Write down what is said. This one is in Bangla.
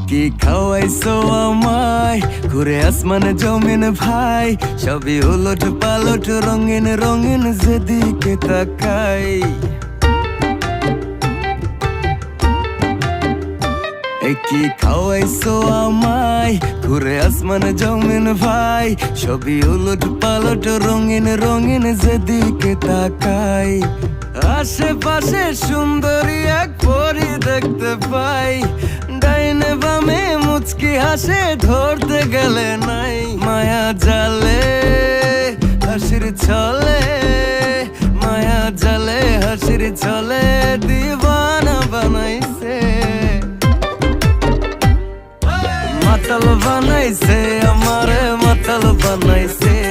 কি খাওয়াইছো আমায়, ঘুরে আসমান জমিন ভাই, সবই উলট পালট রঙিন রঙিন যেদিকে তাকাই। কি খাওয়াইছো আমায়, ঘুরে আসমান জমিন ভাই, সবই উলট পালট রঙিন রঙিন যেদিকে তাকাই। আশেপাশে সুন্দরী এক পরী দেখতে পাই, ডাইনে বামে মুচকি হাসে ধরতে গেলে নাই। মায়া জালে